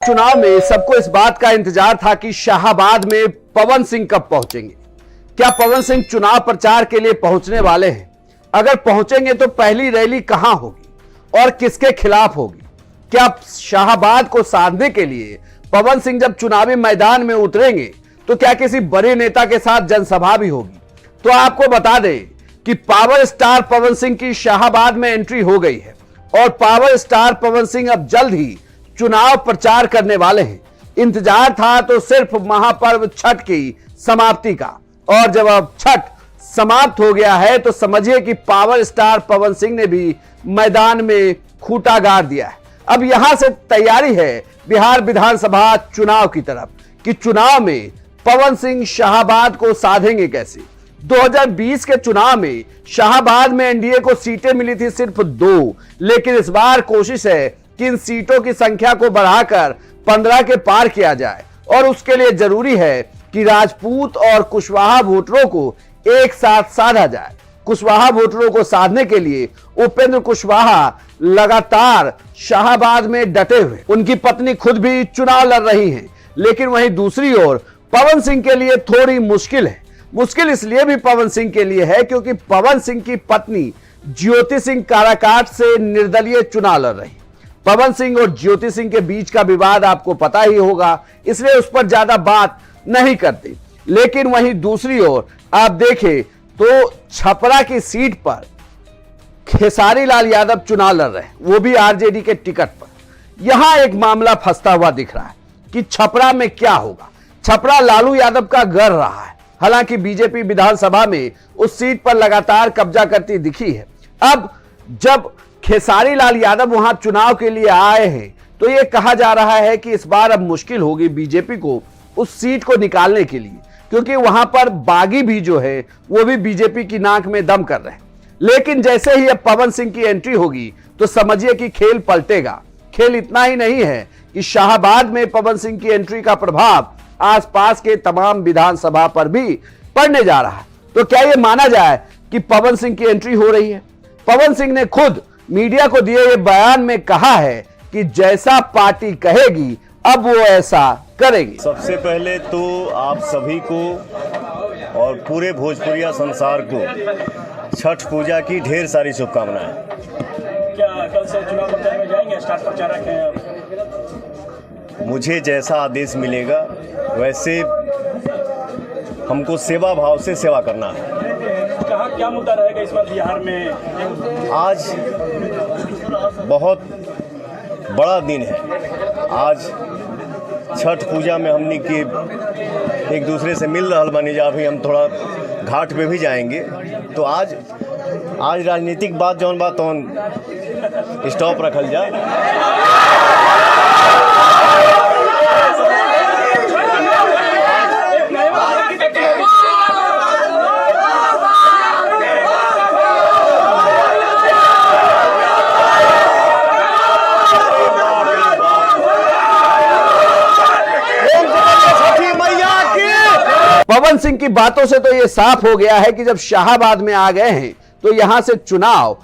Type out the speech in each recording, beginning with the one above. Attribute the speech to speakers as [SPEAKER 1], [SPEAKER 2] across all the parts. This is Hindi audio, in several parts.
[SPEAKER 1] चुनाव में सबको इस बात का इंतजार था कि शाहाबाद में पवन सिंह कब पहुंचेंगे। क्या पवन सिंह चुनाव प्रचार के लिए पहुंचने वाले हैं? अगर पहुंचेंगे तो पहली रैली कहां होगी और किसके खिलाफ होगी? क्या शाहाबाद को साधने के लिए पवन सिंह जब चुनावी मैदान में उतरेंगे तो क्या किसी बड़े नेता के साथ जनसभा भी होगी? तो आपको बता दें कि पावर स्टार पवन सिंह की शाहाबाद में एंट्री हो गई है और पावर स्टार पवन सिंह अब जल्द ही चुनाव प्रचार करने वाले हैं। इंतजार था तो सिर्फ महापर्व छठ की समाप्ति का, और जब अब छठ समाप्त हो गया है तो समझिए कि पावर स्टार पवन सिंह ने भी मैदान में खूंटा गाड़ दिया है। अब यहां से तैयारी है बिहार विधानसभा चुनाव की तरफ कि चुनाव में पवन सिंह शाहाबाद को साधेंगे कैसे। 2020 के चुनाव में शाहाबाद में एनडीए को सीटें मिली थी सिर्फ 2, लेकिन इस बार कोशिश है कि इन सीटों की संख्या को बढ़ाकर 15 के पार किया जाए, और उसके लिए जरूरी है कि राजपूत और कुशवाहा वोटरों को एक साथ साधा जाए। कुशवाहा वोटरों को साधने के लिए उपेंद्र कुशवाहा लगातार शाहाबाद में डटे हुए, उनकी पत्नी खुद भी चुनाव लड़ रही हैं। लेकिन वहीं दूसरी ओर पवन सिंह के लिए थोड़ी मुश्किल है। मुश्किल इसलिए भी पवन सिंह के लिए है क्योंकि पवन सिंह की पत्नी ज्योति सिंह काराकाट से निर्दलीय चुनाव लड़ रही। पवन सिंह और ज्योति सिंह के बीच का विवाद आपको पता ही होगा, इसलिए उस पर ज्यादा बात नहीं करते। लेकिन वहीं दूसरी ओर आप देखें तो छपरा की सीट पर खेसारी लाल यादव चुनाव लड़ रहे हैं, वो भी आरजेडी के टिकट पर। यहां एक मामला फंसता हुआ दिख रहा है कि छपरा में क्या होगा। छपरा लालू यादव का गढ़ रहा है, हालांकि बीजेपी विधानसभा में उस सीट पर लगातार कब्जा करती दिखी है। अब जब खेसारी लाल यादव वहां चुनाव के लिए आए हैं तो यह कहा जा रहा है कि इस बार अब मुश्किल होगी बीजेपी को उस सीट को निकालने के लिए, क्योंकि वहां पर बागी भी जो है वो भी बीजेपी की नाक में दम कर रहे हैं। लेकिन जैसे ही अब पवन सिंह की एंट्री होगी तो समझिए कि खेल पलटेगा। खेल इतना ही नहीं है कि शाहाबाद में पवन सिंह की एंट्री का प्रभाव आसपास के तमाम विधानसभा पर भी पड़ने जा रहा है। तो क्या यह माना जाए कि पवन सिंह की एंट्री हो रही है? पवन सिंह ने खुद मीडिया को दिए ये बयान में कहा है कि जैसा पार्टी कहेगी अब वो ऐसा करेंगे।
[SPEAKER 2] सबसे पहले तो आप सभी को और पूरे भोजपुरिया संसार को छठ पूजा की ढेर सारी शुभकामनाएं।
[SPEAKER 3] क्या कल से चुनाव प्रचार में जाएंगे? स्टार प्रचारक हैं आप।
[SPEAKER 2] मुझे जैसा आदेश मिलेगा वैसे हमको सेवा भाव से सेवा करना है।
[SPEAKER 3] कहाँ क्या मुद्दा रहेगा इस बार बिहार में?
[SPEAKER 2] आज बहुत बड़ा दिन है। आज छठ पूजा में हमने की एक दूसरे से मिल रहा बनी जा, अभी हम थोड़ा घाट पे भी जाएंगे। तो आज राजनीतिक बात जौन बात तौन स्टॉप रखल जा।
[SPEAKER 1] पवन सिंह की बातों से तो यह साफ हो गया है कि जब शाहाबाद में आ गए हैं तो यहां से चुनाव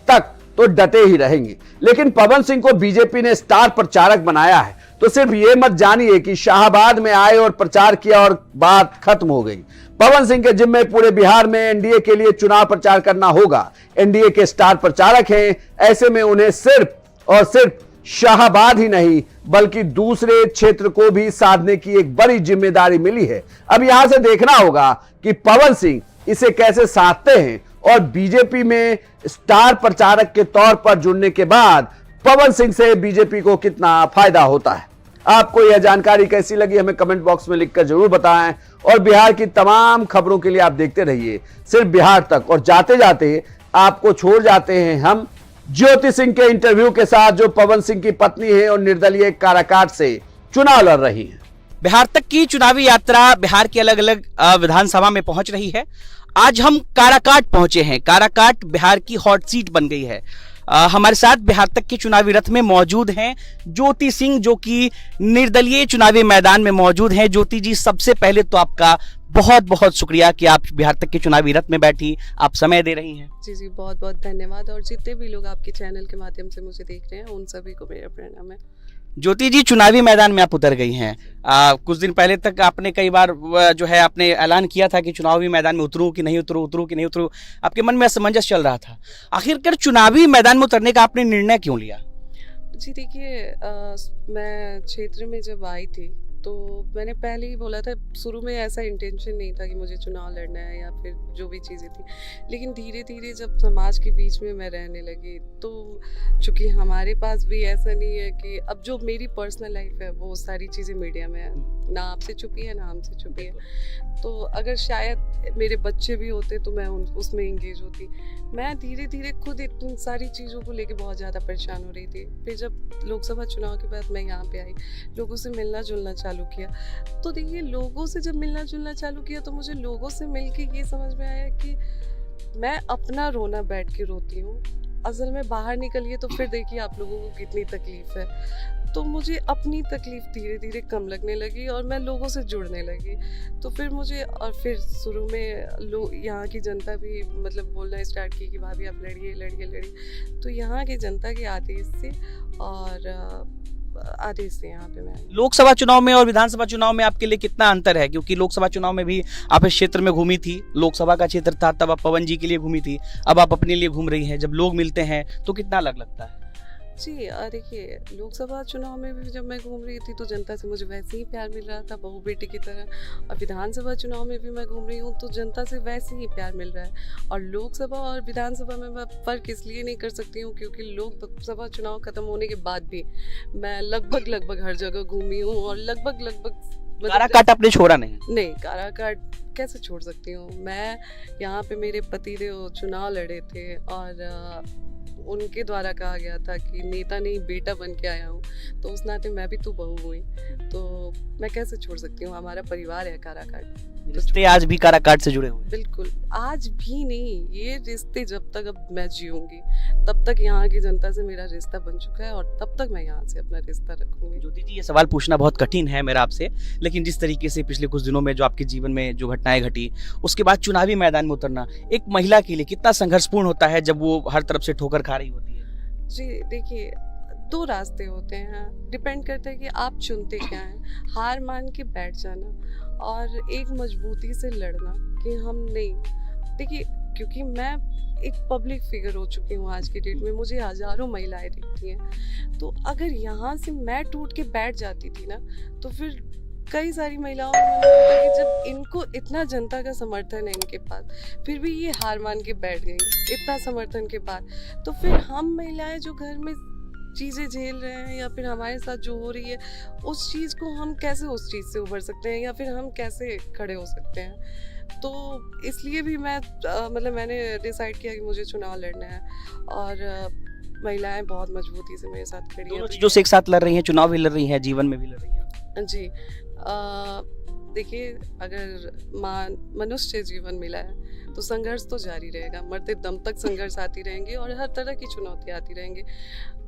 [SPEAKER 1] तक तो डटे ही रहेंगे। लेकिन पवन सिंह को बीजेपी ने स्टार प्रचारक बनाया है, तो सिर्फ ये मत जानिए कि शाहाबाद में आए और प्रचार किया और बात खत्म हो गई। पवन सिंह के जिम्मे पूरे बिहार में एनडीए के लिए चुनाव प्रचार करना होगा। एनडीए के स्टार प्रचारक हैं, ऐसे में उन्हें सिर्फ और सिर्फ शाहाबाद ही नहीं बल्कि दूसरे क्षेत्र को भी साधने की एक बड़ी जिम्मेदारी मिली है। अब यहां से देखना होगा कि पवन सिंह इसे कैसे साधते हैं, और बीजेपी में स्टार प्रचारक के तौर पर जुड़ने के बाद पवन सिंह से बीजेपी को कितना फायदा होता है। आपको यह जानकारी कैसी लगी हमें कमेंट बॉक्स में लिखकर जरूर बताएं, और बिहार की तमाम खबरों के लिए आप देखते रहिए सिर्फ बिहार तक। और जाते जाते आपको छोड़ जाते हैं हम ज्योति सिंह के इंटरव्यू के साथ, जो पवन सिंह की पत्नी है और निर्दलीय काराकाट से चुनाव लड़ रही है।
[SPEAKER 4] बिहार तक की चुनावी यात्रा बिहार की अलग अलग विधानसभा में पहुंच रही है। आज हम काराकाट पहुंचे हैं। काराकाट बिहार की हॉट सीट बन गई है। हमारे साथ बिहार तक के चुनावी रथ में मौजूद हैं ज्योति सिंह, जो कि निर्दलीय चुनावी मैदान में मौजूद हैं। ज्योति जी, सबसे पहले तो आपका बहुत बहुत शुक्रिया कि आप बिहार तक के चुनावी रथ में बैठी, आप समय दे रही हैं।
[SPEAKER 5] जी बहुत बहुत धन्यवाद। और जितने भी लोग आपके चैनल के माध्यम से मुझे देख रहे हैं उन सभी को मेरा प्रणाम है।
[SPEAKER 4] ज्योति जी, चुनावी मैदान में आप उतर गई हैं। कुछ दिन पहले तक आपने कई बार जो है आपने ऐलान किया था कि चुनावी मैदान में उतरूं कि नहीं उतरूं, उतरूं कि नहीं उतरूं। आपके मन में असमंजस चल रहा था। आखिरकार चुनावी मैदान में उतरने का आपने निर्णय क्यों लिया?
[SPEAKER 5] जी देखिए, मैं क्षेत्र में जब आई थी तो मैंने पहले ही बोला था, शुरू में ऐसा इंटेंशन नहीं था कि मुझे चुनाव लड़ना है या फिर जो भी चीज़ें थी। लेकिन धीरे धीरे जब समाज के बीच में मैं रहने लगी तो चूँकि हमारे पास भी ऐसा नहीं है कि अब जो मेरी पर्सनल लाइफ है वो सारी चीज़ें मीडिया में है, ना आपसे छुपी है ना हमसे छुपी है। तो अगर शायद मेरे बच्चे भी होते तो मैं उसमें इंगेज होती। मैं धीरे धीरे खुद इतनी सारी चीज़ों को लेके बहुत ज़्यादा परेशान हो रही थी। फिर जब लोकसभा चुनाव के बाद मैं यहाँ पे आई, लोगों से मिलना जुलना चालू किया, तो देखिए लोगों से जब मिलना जुलना चालू किया तो मुझे लोगों से मिल के ये समझ में आया कि मैं अपना रोना बैठ के रोती हूँ। असल में बाहर निकलिए तो फिर देखिए आप लोगों को कितनी तकलीफ है। तो मुझे अपनी तकलीफ धीरे धीरे कम लगने लगी और मैं लोगों से जुड़ने लगी। तो फिर मुझे और फिर शुरू में लोग यहाँ की जनता भी मतलब बोलना स्टार्ट की कि भाभी आप लड़िए लड़िए लड़िए। तो यहाँ की जनता के आदेश से और आदेश से यहाँ पे मैं
[SPEAKER 4] लोकसभा चुनाव में और विधानसभा चुनाव में आपके लिए कितना अंतर है? क्योंकि लोकसभा चुनाव में भी आप इस क्षेत्र में घूमी थी, लोकसभा का क्षेत्र था तब आप पवन जी के लिए घूमी थी, अब आप अपने लिए घूम रही हैं। जब लोग मिलते हैं तो कितना अलग लगता है?
[SPEAKER 5] जी देखिए, लोकसभा चुनाव में भी जब मैं घूम रही थी तो जनता से मुझे वैसे ही प्यार मिल रहा था, बहू बेटी की तरह। और विधानसभा चुनाव में भी मैं घूम रही हूँ तो जनता से वैसे ही प्यार मिल रहा है। और लोकसभा और विधानसभा में मैं फ़र्क इसलिए नहीं कर सकती हूँ क्योंकि लोकसभा चुनाव ख़त्म होने के बाद भी मैं लगभग हर जगह घूमी हूँ और लगभग
[SPEAKER 4] काराकाट आपने छोड़ा नहीं?
[SPEAKER 5] काराकाट कैसे छोड़ सकती हूँ। मैं यहाँ पे मेरे पतिदेव चुनाव लड़े थे और उनके द्वारा कहा गया था कि नेता नहीं बेटा बन के आया हूँ, तो उस नाते मैं भी तो बहू हुई, तो मैं कैसे छोड़ सकती हूँ। हमारा परिवार है काराकाट।
[SPEAKER 4] रिश्ते आज भी काराकाट से जुड़े हुए हैं?
[SPEAKER 5] बिल्कुल, आज भी नहीं, ये रिश्ते जब तक अब मैं जीऊंगी तब तक यहाँ की जनता से मेरा रिश्ता बन चुका है और तब तक मैं यहाँ से अपना रिश्ता रखूंगी।
[SPEAKER 4] ज्योति जी, ये सवाल पूछना बहुत कठिन है मेरा आपसे, लेकिन जिस तरीके से पिछले कुछ दिनों में जो आपके जीवन में जो घटनाएं घटी, उसके बाद चुनावी मैदान में उतरना एक महिला के लिए कितना संघर्षपूर्ण होता है जब वो हर तरफ से ठोकर खा रही होती है?
[SPEAKER 5] जी देखिए, दो रास्ते होते हैं, डिपेंड करता है कि आप चुनते क्या हैं। हार मान के बैठ जाना और एक मजबूती से लड़ना कि हम नहीं। देखिए, क्योंकि मैं एक पब्लिक फिगर हो चुकी हूँ आज की डेट में, मुझे हज़ारों महिलाएं दिखती हैं। तो अगर यहाँ से मैं टूट के बैठ जाती थी ना तो फिर कई सारी महिलाओं को मन होता कि जब इनको इतना जनता का समर्थन है इनके पास, फिर भी ये हार मान के बैठ गई इतना समर्थन के बाद, तो फिर हम महिलाएं जो घर में चीज़ें झेल रहे हैं या फिर हमारे साथ जो हो रही है उस चीज़ को हम कैसे उस चीज़ से उभर सकते हैं या फिर हम कैसे खड़े हो सकते हैं। तो इसलिए भी मैं मतलब मैंने डिसाइड किया कि मुझे चुनाव लड़ना है और महिलाएं बहुत मजबूती से मेरे साथ खड़ी हैं।
[SPEAKER 4] दोनों चीजों से एक साथ लड़ रही हैं, चुनाव भी लड़ रही हैं, जीवन में भी लड़ रही हैं।
[SPEAKER 5] जी देखिए, अगर मनुष्य जीवन मिला है तो संघर्ष तो जारी रहेगा, मरते दम तक संघर्ष आती रहेंगे और हर तरह की चुनौतियाँ आती रहेंगी।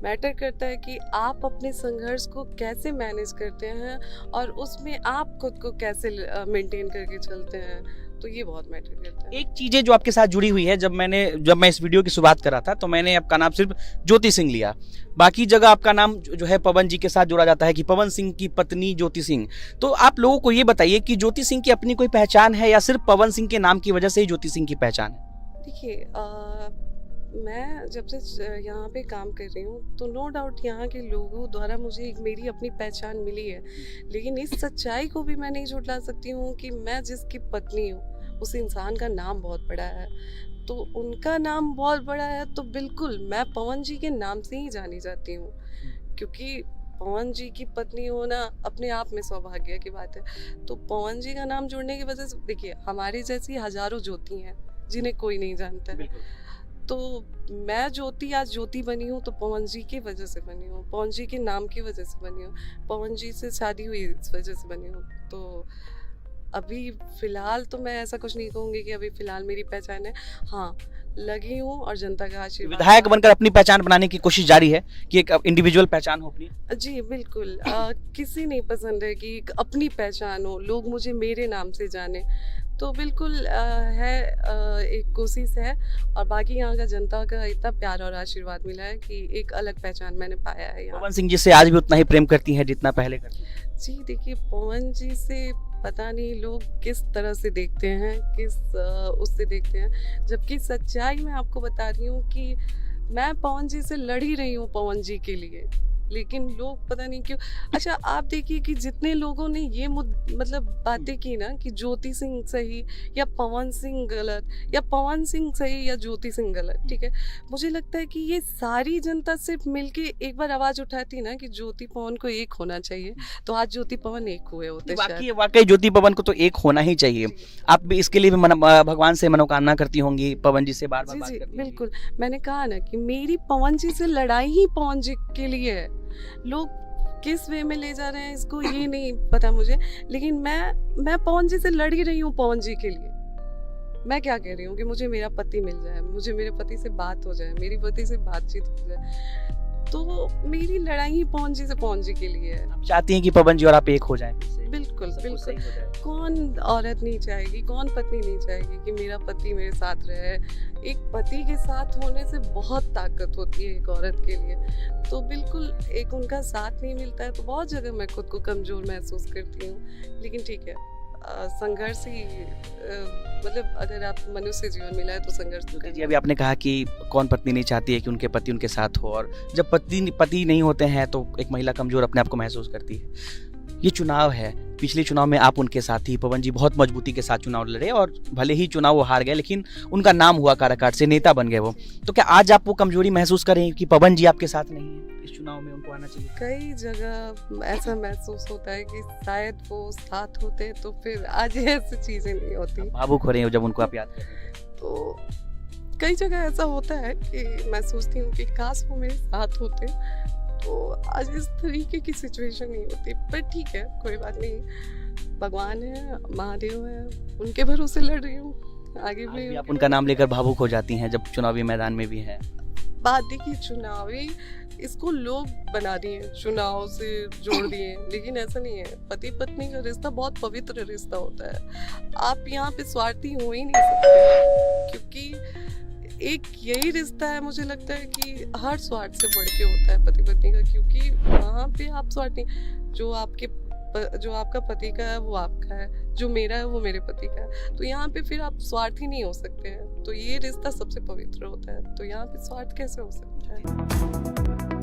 [SPEAKER 5] मैटर करता है कि आप अपने संघर्ष को कैसे मैनेज करते हैं और उसमें आप खुद को कैसे मेंटेन करके चलते हैं, तो ये बहुत मैटर करता है।
[SPEAKER 4] एक चीजें जो आपके साथ जुड़ी हुई है, जब मैं इस वीडियो की शुरुआत कर रहा था तो मैंने आपका नाम सिर्फ ज्योति सिंह लिया, बाकी जगह आपका नाम जो है पवन जी के साथ जोड़ा जाता है कि पवन सिंह की पत्नी ज्योति सिंह। तो आप लोगों को ये बताइए कि ज्योति सिंह की अपनी कोई पहचान है या सिर्फ पवन सिंह के नाम की वजह से ही ज्योति सिंह की पहचान है?
[SPEAKER 5] देखिए, मैं जब से यहाँ पे काम कर रही हूँ तो नो डाउट यहाँ के लोगों द्वारा मुझे एक मेरी अपनी पहचान मिली है, लेकिन इस सच्चाई को भी मैं नहीं झुठला सकती हूँ कि मैं जिसकी पत्नी हूँ उस इंसान का नाम बहुत बड़ा है। तो उनका नाम बहुत बड़ा है तो बिल्कुल मैं पवन जी के नाम से ही जानी जाती हूँ, क्योंकि पवन जी की पत्नी होना अपने आप में सौभाग्य की बात है। तो पवन जी का नाम जुड़ने की वजह से देखिए, हमारी जैसी हजारों ज्योति हैं जिन्हें कोई नहीं जानता है। तो मैं ज्योति आज ज्योति बनी हूँ तो पवन जी की वजह से बनी हूँ, पवन जी के नाम की वजह से बनी हूँ, पवन जी से शादी हुई इस वजह से बनी हूँ। तो अभी फ़िलहाल तो मैं ऐसा कुछ नहीं कहूँगी कि अभी फ़िलहाल मेरी पहचान है। हाँ, लगी हूँ और जनता का आशीर्वाद।
[SPEAKER 4] विधायक बनकर अपनी पहचान बनाने की कोशिश जारी है कि एक इंडिविजुअल पहचान हो अपनी?
[SPEAKER 5] जी बिल्कुल, किसी नहीं पसंद है कि अपनी पहचान हो, लोग मुझे मेरे नाम से जाने। तो बिल्कुल है, एक कोशिश है, और बाकी यहाँ का जनता का इतना प्यार और आशीर्वाद मिला है कि एक अलग पहचान मैंने पाया है यहाँ।
[SPEAKER 4] पवन सिंह जी से आज भी उतना ही प्रेम करती हैं जितना पहले करती हैं?
[SPEAKER 5] जी देखिए, पवन जी से पता नहीं लोग किस तरह से देखते हैं, किस उससे देखते हैं, जबकि सच्चाई मैं आपको बता रही हूँ कि मैं पवन जी से लड़ ही रही हूँ पवन जी के लिए, लेकिन लोग पता नहीं क्यों। अच्छा, आप देखिए कि जितने लोगों ने ये मतलब बातें की ना कि ज्योति सिंह सही या पवन सिंह गलत, या पवन सिंह सही या ज्योति सिंह गलत, ठीक है, मुझे लगता है कि ये सारी जनता सिर्फ मिलके एक बार आवाज उठाती ना कि ज्योति पवन को एक होना चाहिए, तो आज ज्योति पवन एक हुए होते शायद।
[SPEAKER 4] वाकई ज्योति पवन को तो एक होना ही चाहिए। आप भी इसके लिए भी भगवान से मनोकामना करती होंगी, पवन जी से बार बार
[SPEAKER 5] जी
[SPEAKER 4] बात
[SPEAKER 5] जी
[SPEAKER 4] करती होंगी।
[SPEAKER 5] बिल्कुल, मैंने कहा ना कि मेरी पवन जी से लड़ाई ही पवन जी के लिए है। लोग किस वे में ले जा रहे हैं इसको ये नहीं पता मुझे, लेकिन मैं पवन जी से लड़ ही रही हूँ पवन जी के लिए। मैं क्या कह रही हूँ कि मुझे मेरा पति मिल जाए, मुझे मेरे पति से बात हो जाए, मेरी पति से बातचीत हो जाए, तो मेरी लड़ाई ही पवन जी से पवन जी के लिए है।
[SPEAKER 4] आप चाहती हैं कि पवन जी और आप एक हो जाएं?
[SPEAKER 5] बिल्कुल
[SPEAKER 4] सब कुछ सही
[SPEAKER 5] बिल्कुल।
[SPEAKER 4] हो जाए।
[SPEAKER 5] कौन औरत नहीं चाहेगी, कौन पत्नी नहीं चाहेगी कि मेरा पति मेरे साथ रहे। एक पति के साथ होने से बहुत ताकत होती है एक औरत के लिए, तो बिल्कुल एक उनका साथ नहीं मिलता है तो बहुत जगह मैं खुद को कमजोर महसूस करती हूँ। लेकिन ठीक है, संघर्ष ही मतलब अगर आप मनुष्य जीवन मिला है तो संघर्ष तो
[SPEAKER 4] जी, अभी आपने कहा कि कौन पत्नी नहीं चाहती है कि उनके पति उनके साथ हो, और जब पति नहीं होते हैं तो एक महिला कमजोर अपने आप को महसूस करती है। ये चुनाव है, पिछले चुनाव में आप उनके साथ ही, पवन जी बहुत मजबूती के साथ चुनाव लड़े और भले ही चुनाव वो हार गए लेकिन उनका नाम हुआ काराकाट से, नेता बन गए वो। तो क्या आज आप वो कमजोरी महसूस कर रहे हैं कि पवन जी आपके साथ नहीं है, इस चुनाव में उनको आना चाहिए?
[SPEAKER 5] कई जगह ऐसा महसूस होता है कि शायद वो साथ होते तो फिर आज ऐसी चीजें नहीं होती।
[SPEAKER 4] भावुक हो रहे हो जब उनको आप याद कर रहे हैं?
[SPEAKER 5] तो कई जगह ऐसा होता है कि मैं सोचती हूँ कि काश वो मेरे साथ होते तो आज इस तरीके की सिचुएशन नहीं होती। पर ठीक है, कोई बात नहीं, भगवान है, महादेव है, उनके भरोसे लड़ रही हूँ आगे
[SPEAKER 4] आज
[SPEAKER 5] भी।
[SPEAKER 4] भी आप उनका नाम लेकर भावुक हो जाती हैं जब चुनावी मैदान में भी हैं?
[SPEAKER 5] बात देखिए, चुनावी इसको लोग बना दिए, चुनाव से जोड़ दिए, लेकिन ऐसा नहीं है। पति पत्नी का रिश्ता बहुत पवित्र रिश्ता होता है। आप यहाँ पे स्वार्थी हो ही नहीं सकते, क्योंकि एक यही रिश्ता है, मुझे लगता है कि हर स्वार्थ से बढ़ के होता है पति पत्नी का, क्योंकि वहाँ पे आप स्वार्थी, जो आपका पति का है वो आपका है, जो मेरा है वो मेरे पति का है, तो यहाँ पे फिर आप स्वार्थी नहीं हो सकते हैं। तो ये रिश्ता सबसे पवित्र होता है, तो यहाँ पे स्वार्थ कैसे हो सकता है?